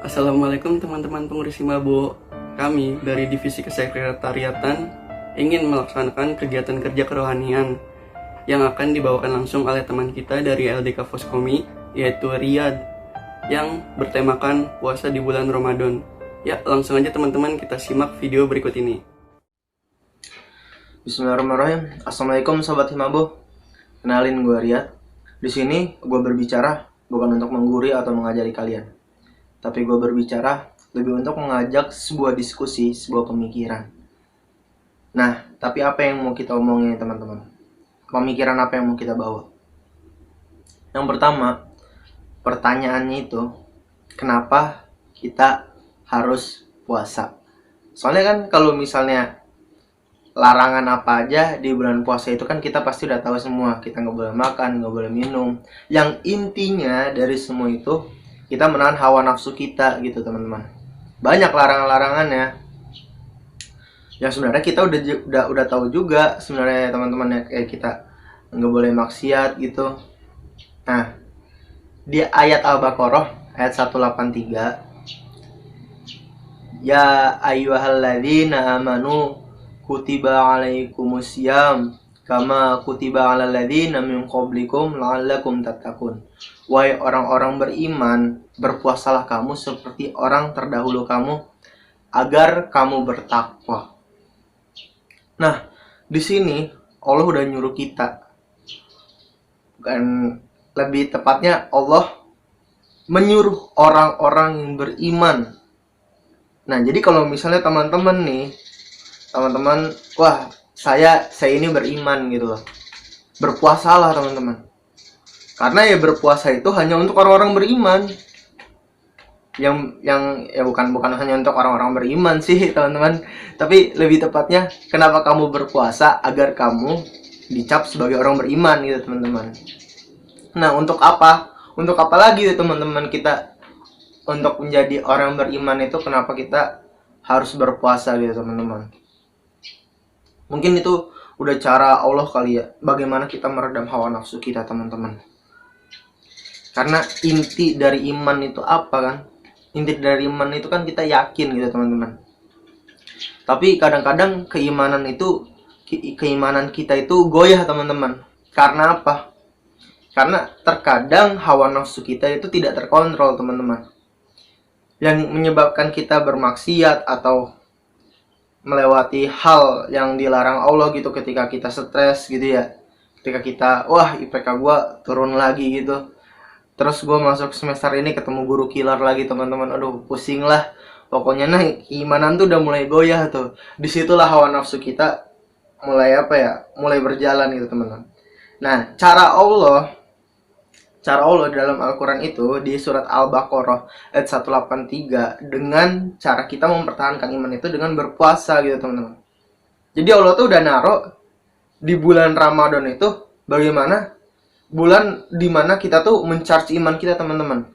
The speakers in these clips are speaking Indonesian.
Assalamualaikum teman-teman pengurus Himabo. Kami dari Divisi Kesekretariatan ingin melaksanakan kegiatan kerja kerohanian yang akan dibawakan langsung oleh teman kita dari LDK Foskomi, yaitu Riyad, yang bertemakan puasa di bulan Ramadan. Ya, langsung aja teman-teman kita simak video berikut ini. Bismillahirrahmanirrahim. Assalamualaikum sobat Himabo. Kenalin, gue Riyad. Di sini gue berbicara bukan untuk menggurui atau mengajari kalian, tapi gue berbicara lebih untuk mengajak sebuah diskusi, sebuah pemikiran. Nah, tapi apa yang mau kita omongin teman-teman? Pemikiran apa yang mau kita bawa? Yang pertama, pertanyaannya itu, kenapa kita harus puasa? Soalnya kan kalau misalnya larangan apa aja di bulan puasa itu kan kita pasti udah tahu semua. Kita nggak boleh makan, nggak boleh minum. Yang intinya dari semua itu kita menahan hawa nafsu kita gitu teman-teman. Banyak larangan-larangan ya. Yang sebenarnya kita udah tahu juga sebenarnya teman-teman ya, kayak kita nggak boleh maksiat gitu. Nah, di ayat Al-Baqarah ayat 183, ya ayyuhalladzina amanu kutiba alaikumusiyam kama kutiba alal ladzina min qablikum la'allakum tattaqun. Wahai orang-orang beriman, berpuasalah kamu seperti orang terdahulu kamu agar kamu bertakwa. Nah, di sini Allah udah nyuruh kita. Bukan, lebih tepatnya Allah menyuruh orang-orang yang beriman. Nah, jadi kalau misalnya teman-teman, wah, saya ini beriman gitu loh. Berpuasalah teman-teman. Karena ya berpuasa itu hanya untuk orang-orang beriman. Yang ya bukan hanya untuk orang-orang beriman sih, teman-teman. Tapi lebih tepatnya, kenapa kamu berpuasa? Agar kamu dicap sebagai orang beriman gitu, teman-teman. Nah, untuk apa? Untuk apa lagi teman-teman kita untuk menjadi orang beriman itu, kenapa kita harus berpuasa gitu, teman-teman? Mungkin itu udah cara Allah kali ya, bagaimana kita meredam hawa nafsu kita, teman-teman. Karena inti dari iman itu apa kan? Inti dari iman itu kan kita yakin gitu, teman-teman. Tapi kadang-kadang keimanan kita itu goyah, teman-teman. Karena apa? Karena terkadang hawa nafsu kita itu tidak terkontrol, teman-teman. Yang menyebabkan kita bermaksiat atau melewati hal yang dilarang Allah gitu, ketika kita stres gitu ya. Ketika kita, wah IPK gue turun lagi gitu. Terus gue masuk semester ini ketemu guru killer lagi, teman-teman. Aduh, pusing lah. Pokoknya nah, keimanan tuh udah mulai goyah tuh. Disitulah hawa nafsu kita mulai berjalan gitu, teman-teman. Nah, cara Allah dalam Al-Quran itu di surat Al-Baqarah ayat 183, dengan cara kita mempertahankan iman itu dengan berpuasa gitu, teman-teman. Jadi Allah tuh udah naruh di bulan Ramadan itu bagaimana bulan dimana kita tuh mencharge iman kita, teman-teman.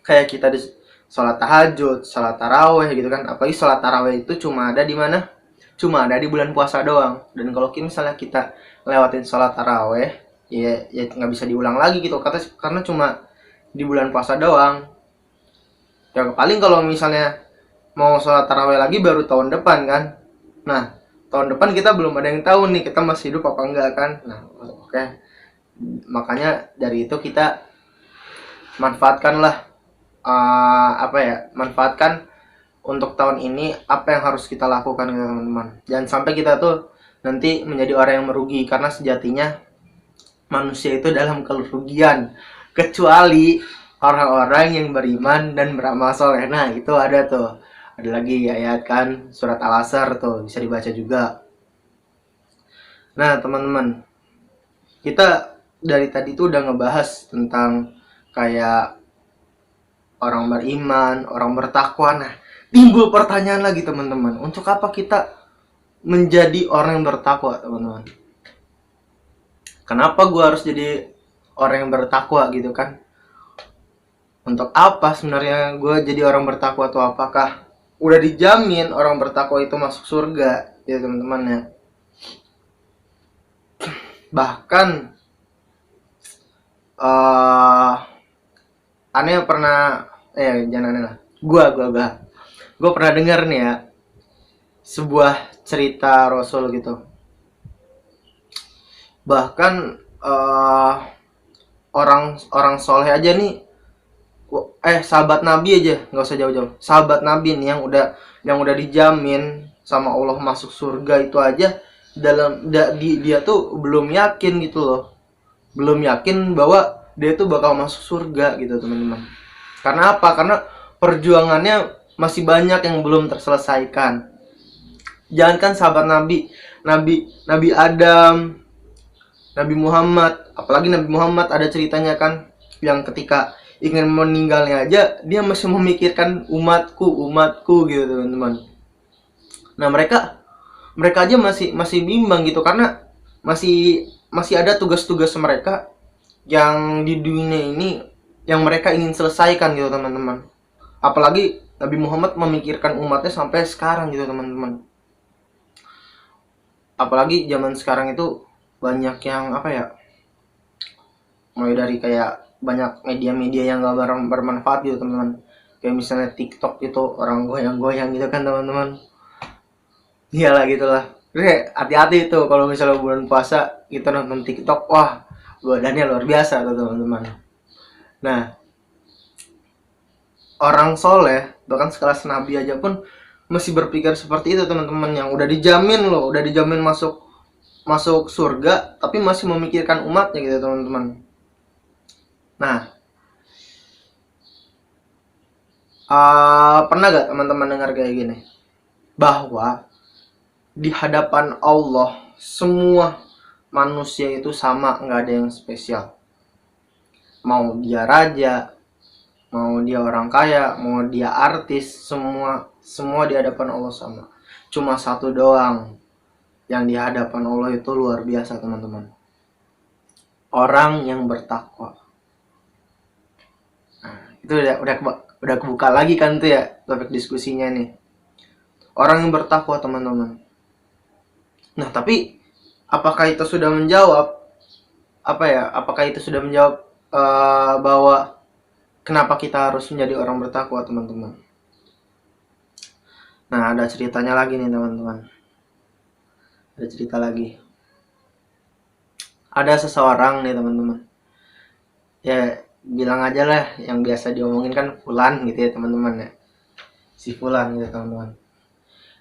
Kayak kita di sholat tahajud, sholat taraweh gitu kan. Apalagi sholat taraweh itu cuma ada di mana? Cuma ada di bulan puasa doang. Dan kalau misalnya kita lewatin sholat taraweh, ya nggak bisa diulang lagi gitu, karena cuma di bulan puasa doang. Ya paling kalau misalnya mau sholat taraweh lagi baru tahun depan kan. Nah, tahun depan kita belum ada yang tahu nih kita masih hidup apa enggak kan. Nah, oke. Makanya dari itu kita manfaatkanlah manfaatkan untuk tahun ini apa yang harus kita lakukan gitu, teman-teman. Jangan sampai kita tuh nanti menjadi orang yang merugi, karena sejatinya manusia itu dalam kerugian kecuali orang-orang yang beriman dan beramal soleh. Nah, itu ada lagi ayat kan, surat Al-Asr tuh bisa dibaca juga. Nah, teman-teman, kita dari tadi tuh udah ngebahas tentang kayak orang beriman, orang bertakwa. Nah, timbul pertanyaan lagi, teman-teman. Untuk apa kita menjadi orang yang bertakwa, teman-teman? Kenapa gue harus jadi orang yang bertakwa gitu kan? Untuk apa sebenarnya gue jadi orang bertakwa tuh? Apakah udah dijamin orang bertakwa itu masuk surga ya, teman-teman ya? Bahkan aneh pernah jangan aneh lah. Gua pernah dengar nih ya, sebuah cerita Rasul gitu. Bahkan orang orang soleh aja nih, sahabat Nabi aja, nggak usah jauh-jauh, sahabat Nabi nih yang udah dijamin sama Allah masuk surga itu aja, dia tuh belum yakin gitu loh, belum yakin bahwa dia tuh bakal masuk surga gitu teman-teman. Karena apa? Karena perjuangannya masih banyak yang belum terselesaikan. Jangankan sahabat Nabi, Nabi Adam, Nabi Muhammad, apalagi Nabi Muhammad ada ceritanya kan, yang ketika ingin meninggalnya aja dia masih memikirkan umatku gitu teman-teman. Nah, mereka aja masih bimbang gitu, karena masih ada tugas-tugas mereka yang di dunia ini yang mereka ingin selesaikan gitu teman-teman. Apalagi Nabi Muhammad memikirkan umatnya sampai sekarang gitu teman-teman. Apalagi zaman sekarang itu banyak yang apa ya, mulai dari kayak banyak media-media yang gak bermanfaat gitu teman-teman, kayak misalnya TikTok gitu, orang goyang-goyang gitu kan teman-teman. Iyalah gitulah. Jadi hati-hati itu kalau misalnya bulan puasa kita nonton TikTok, wah godaannya luar biasa tuh teman-teman. Nah, orang soleh bahkan sekelas Nabi aja pun masih berpikir seperti itu teman-teman, yang udah dijamin loh, udah dijamin masuk masuk surga tapi masih memikirkan umatnya gitu teman-teman. Nah, pernah gak teman-teman dengar kayak gini, bahwa di hadapan Allah semua manusia itu sama, nggak ada yang spesial. Mau dia raja, mau dia orang kaya, mau dia artis, semua di hadapan Allah sama. Cuma satu doang yang di hadapan Allah itu luar biasa teman-teman, orang yang bertakwa. Nah, itu udah kebuka lagi kan tuh ya topik diskusinya nih, orang yang bertakwa teman-teman. Nah, tapi apakah itu sudah menjawab bahwa kenapa kita harus menjadi orang bertakwa teman-teman? Nah, ada ceritanya lagi nih teman-teman. Ada cerita lagi. Ada seseorang nih teman-teman. Ya, bilang aja lah yang biasa diomongin kan Fulan gitu ya teman-teman ya. Si Fulan gitu teman-teman.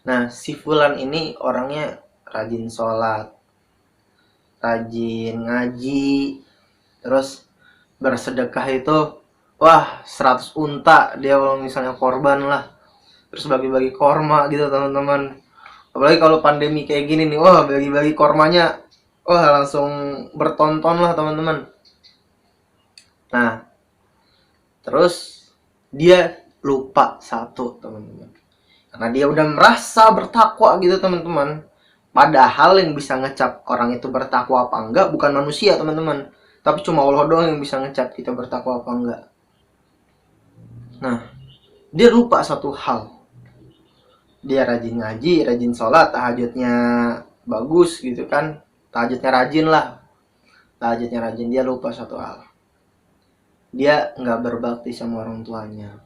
Nah, si Fulan ini orangnya rajin sholat, rajin ngaji, terus bersedekah itu wah 100 unta dia kalau misalnya korban lah, terus bagi-bagi korma gitu teman-teman. Apalagi kalau pandemi kayak gini nih, wah bagi-bagi kormanya wah langsung bertonton lah teman-teman. Nah, terus dia lupa satu teman-teman, karena dia udah merasa bertakwa gitu teman-teman. Padahal yang bisa ngecap orang itu bertakwa apa enggak bukan manusia teman-teman, tapi cuma Allah doang yang bisa ngecap kita bertakwa apa enggak. Nah, dia lupa satu hal. Dia rajin ngaji, rajin sholat, tahajudnya bagus gitu kan, tahajudnya rajin lah, tahajudnya rajin. Dia lupa satu hal, dia nggak berbakti sama orang tuanya,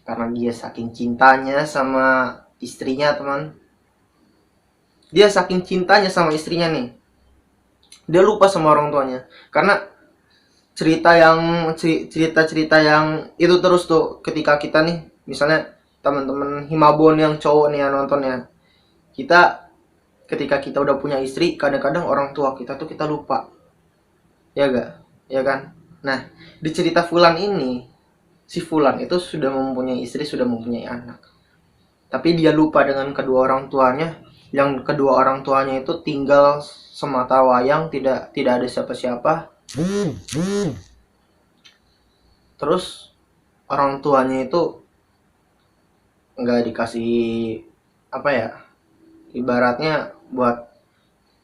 karena dia saking cintanya sama istrinya teman. Dia saking cintanya sama istrinya nih, dia lupa sama orang tuanya. Karena cerita-cerita yang itu terus tuh, ketika kita nih misalnya teman-teman Himabon yang cowok nih ya nontonnya, kita ketika kita udah punya istri, kadang-kadang orang tua kita tuh kita lupa, ya gak, ya kan. Nah, di cerita Fulan ini, si Fulan itu sudah mempunyai istri, sudah mempunyai anak, tapi dia lupa dengan kedua orang tuanya, yang kedua orang tuanya itu tinggal semata wayang, tidak ada siapa-siapa. Terus orang tuanya itu nggak dikasih apa ya, ibaratnya buat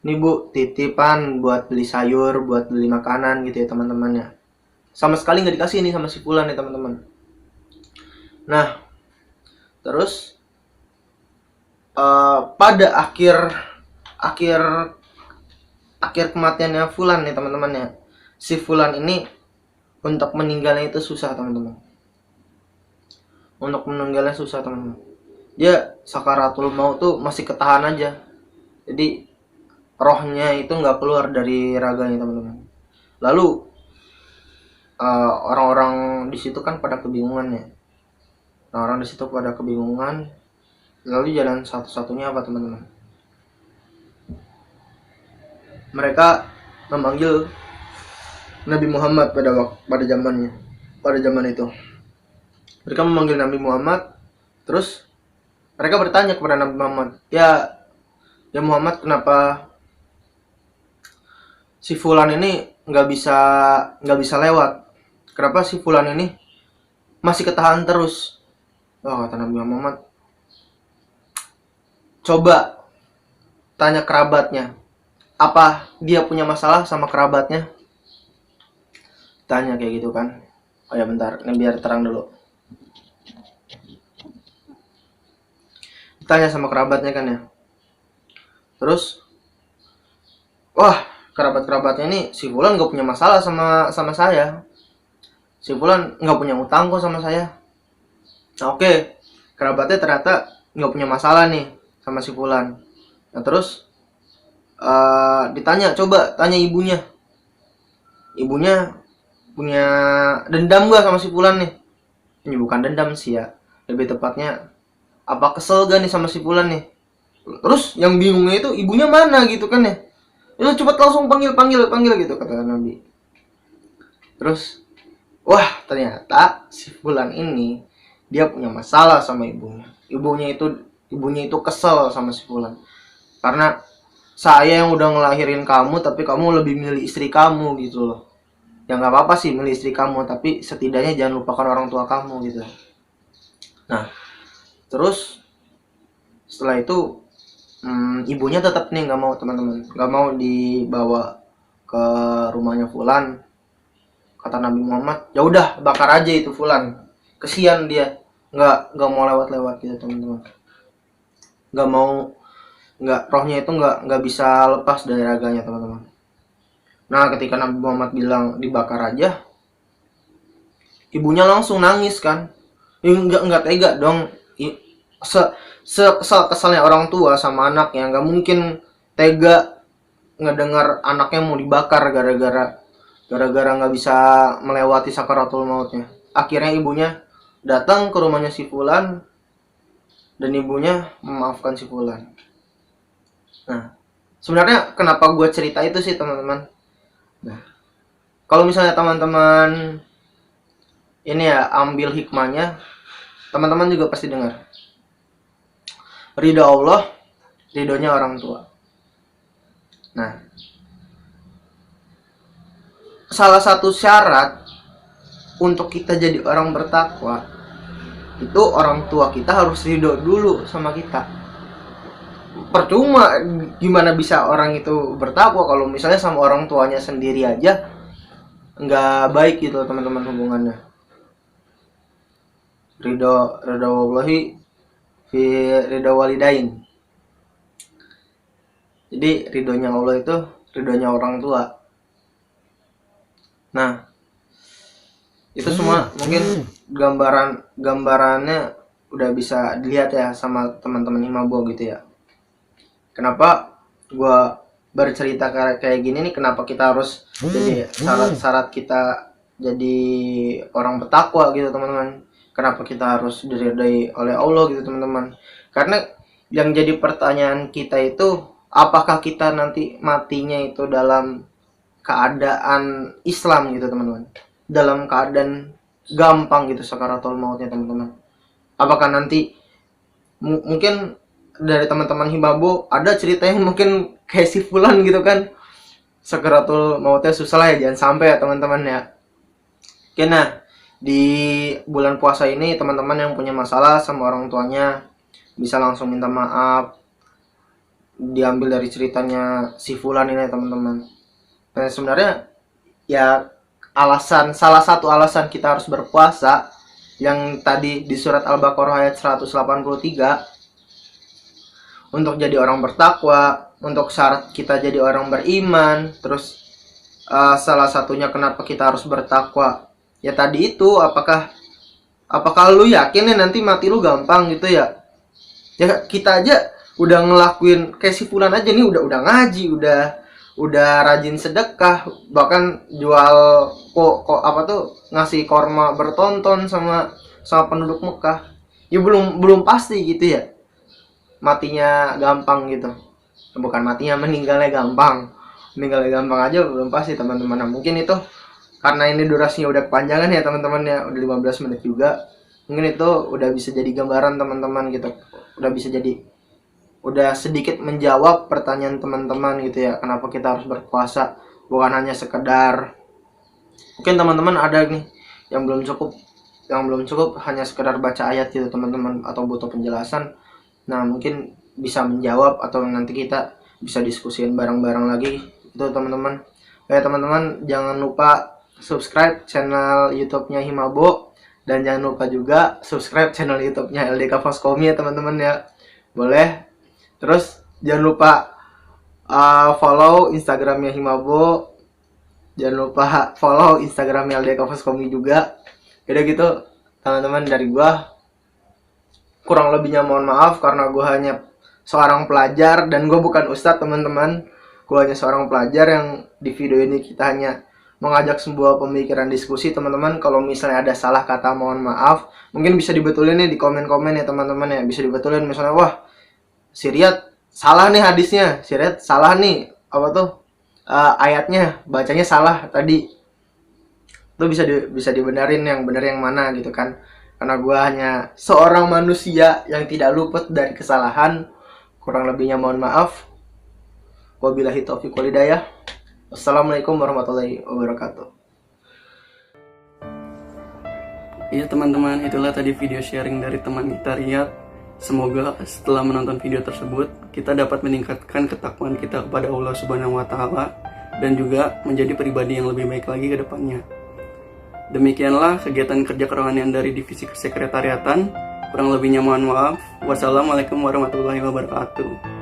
nih bu titipan buat beli sayur, buat beli makanan gitu ya teman-temannya, sama sekali nggak dikasih nih sama si Fulan nih teman-teman. Nah, terus pada akhir kematiannya Fulan nih teman-temannya, si Fulan ini untuk meninggalnya itu susah teman-teman. untuk meninggalnya susah teman-teman. Dia sakaratul maut tuh masih ketahan aja, jadi rohnya itu nggak keluar dari raganya teman-teman. Lalu orang-orang di situ kan pada kebingungan ya. Orang-orang di situ pada kebingungan. Lalu jalan satu-satunya apa teman-teman? Mereka memanggil Nabi Muhammad pada zaman itu. Mereka memanggil Nabi Muhammad, terus mereka bertanya kepada Nabi Muhammad, ya Muhammad, kenapa si Fulan ini nggak bisa lewat? Kenapa si Fulan ini masih ketahan terus? Oh, kata Nabi Muhammad, coba tanya kerabatnya, apa dia punya masalah sama kerabatnya? Tanya kayak gitu kan. Oh ya bentar, ini biar terang dulu. Tanya sama kerabatnya kan ya. Terus, wah, kerabat-kerabatnya ini si Fulan gak punya masalah sama saya. Si Fulan gak punya utang kok sama saya. Nah, oke, kerabatnya ternyata gak punya masalah nih sama si Fulan. Nah terus ditanya, coba tanya ibunya. Ibunya punya dendam gak sama si Fulan nih? Ini bukan dendam sih ya, lebih tepatnya apa kesel gak nih sama si Fulan nih? Terus yang bingungnya itu ibunya mana gitu kan ya? Ya cepet langsung panggil gitu kata Nabi. Terus wah, ternyata si Fulan ini dia punya masalah sama ibunya. Ibunya itu kesel sama si Fulan. Karena saya yang udah ngelahirin kamu tapi kamu lebih milih istri kamu gitu loh. Ya nggak apa-apa sih milih istri kamu, tapi setidaknya jangan lupakan orang tua kamu gitu. Nah, terus setelah itu ibunya tetap nih nggak mau teman-teman, nggak mau dibawa ke rumahnya Fulan. Kata Nabi Muhammad, ya udah bakar aja itu Fulan, kesian dia, nggak mau lewat-lewat gitu teman-teman. Rohnya itu nggak bisa lepas dari raganya teman-teman. Nah, ketika Nabi Muhammad bilang dibakar aja, ibunya langsung nangis kan. Enggak tega dong. Kesal-kesalnya orang tua sama anaknya, nggak mungkin tega ngedengar anaknya mau dibakar gara-gara nggak bisa melewati sakaratul mautnya. Akhirnya ibunya datang ke rumahnya si Fulan dan ibunya memaafkan si Fulan. Nah, sebenarnya kenapa gue cerita itu sih teman-teman? Nah, kalau misalnya teman-teman ini ya ambil hikmahnya, teman-teman juga pasti dengar. Ridho Allah, ridhonya orang tua. Nah, salah satu syarat untuk kita jadi orang bertakwa itu orang tua kita harus ridho dulu sama kita. Percuma gimana bisa orang itu bertakwa kalau misalnya sama orang tuanya sendiri aja nggak baik gitu teman-teman hubungannya. Ridho wallahi fi ridho walidain. Jadi ridhonya Allah itu ridhonya orang tua. Nah, itu semua mungkin gambarannya udah bisa dilihat ya sama teman-teman Himabo gitu ya. Kenapa gue bercerita kayak gini nih, kenapa kita harus jadi syarat kita jadi orang bertakwa gitu teman-teman. Kenapa kita harus diridhai oleh Allah gitu teman-teman. Karena yang jadi pertanyaan kita itu, apakah kita nanti matinya itu dalam keadaan Islam gitu teman-teman, dalam keadaan gampang gitu sakaratul mautnya teman-teman. Apakah nanti mungkin dari teman-teman Himabo ada ceritanya mungkin kayak si Fulan gitu kan, sakaratul mautnya susah lah ya, jangan sampai ya teman-teman ya. Oke, nah di bulan puasa ini teman-teman yang punya masalah sama orang tuanya bisa langsung minta maaf, diambil dari ceritanya si Fulan ini teman-teman. Dan sebenarnya ya salah satu alasan kita harus berpuasa yang tadi di surat Al-Baqarah ayat 183, untuk jadi orang bertakwa, untuk syarat kita jadi orang beriman. Terus salah satunya kenapa kita harus bertakwa ya tadi itu, apakah Apakah lu yakin nih nanti mati lu gampang gitu ya? Ya kita aja udah ngelakuin kayak si Fulan aja nih, udah ngaji, udah rajin sedekah, bahkan jual kok apa tuh, ngasih korma bertonton sama penduduk Mekah. Ya belum pasti gitu ya. Matinya gampang gitu. Bukan matinya, meninggalnya gampang. Meninggalnya gampang aja belum pasti teman-teman. Nah, mungkin itu karena ini durasinya udah kepanjangan ya teman-teman ya, udah 15 menit juga. Mungkin itu udah bisa jadi gambaran teman-teman gitu. Udah sedikit menjawab pertanyaan teman-teman gitu ya, kenapa kita harus berpuasa, bukan hanya sekedar, mungkin teman-teman ada nih yang belum cukup hanya sekedar baca ayat gitu teman-teman, atau butuh penjelasan. Nah mungkin bisa menjawab, atau nanti kita bisa diskusiin bareng-bareng lagi itu teman-teman. Teman-teman jangan lupa subscribe channel YouTube-nya Himabo, dan jangan lupa juga subscribe channel YouTube-nya LDK Foskomi ya teman-teman ya. Boleh. Terus jangan lupa follow Instagramnya Himabo, jangan lupa follow Instagramnya LDK Foskomi juga. Udah gitu teman-teman, dari gua kurang lebihnya mohon maaf karena gua hanya seorang pelajar dan gua bukan ustadz teman-teman. Gua hanya seorang pelajar yang di video ini kita hanya mengajak sebuah pemikiran diskusi teman-teman. Kalau misalnya ada salah kata mohon maaf, mungkin bisa dibetulin nih di komen-komen ya teman-teman ya, bisa dibetulin. Misalnya wah si Riyad salah nih hadisnya, si Riyad salah nih apa tuh ayatnya, bacanya salah tadi, itu bisa dibenerin, yang bener yang mana gitu kan. Karena gue hanya seorang manusia yang tidak luput dari kesalahan. Kurang lebihnya mohon maaf. Wabillahi taufiq wal hidayah. Wassalamualaikum warahmatullahi wabarakatuh. Iya teman-teman, itulah tadi video sharing dari teman kita Riyad. Semoga setelah menonton video tersebut kita dapat meningkatkan ketakwaan kita kepada Allah Subhanahu wa taala dan juga menjadi pribadi yang lebih baik lagi ke depannya. Demikianlah kegiatan kerja kerohanian dari Divisi Kesekretariatan. Kurang lebihnya mohon maaf. Wassalamualaikum warahmatullahi wabarakatuh.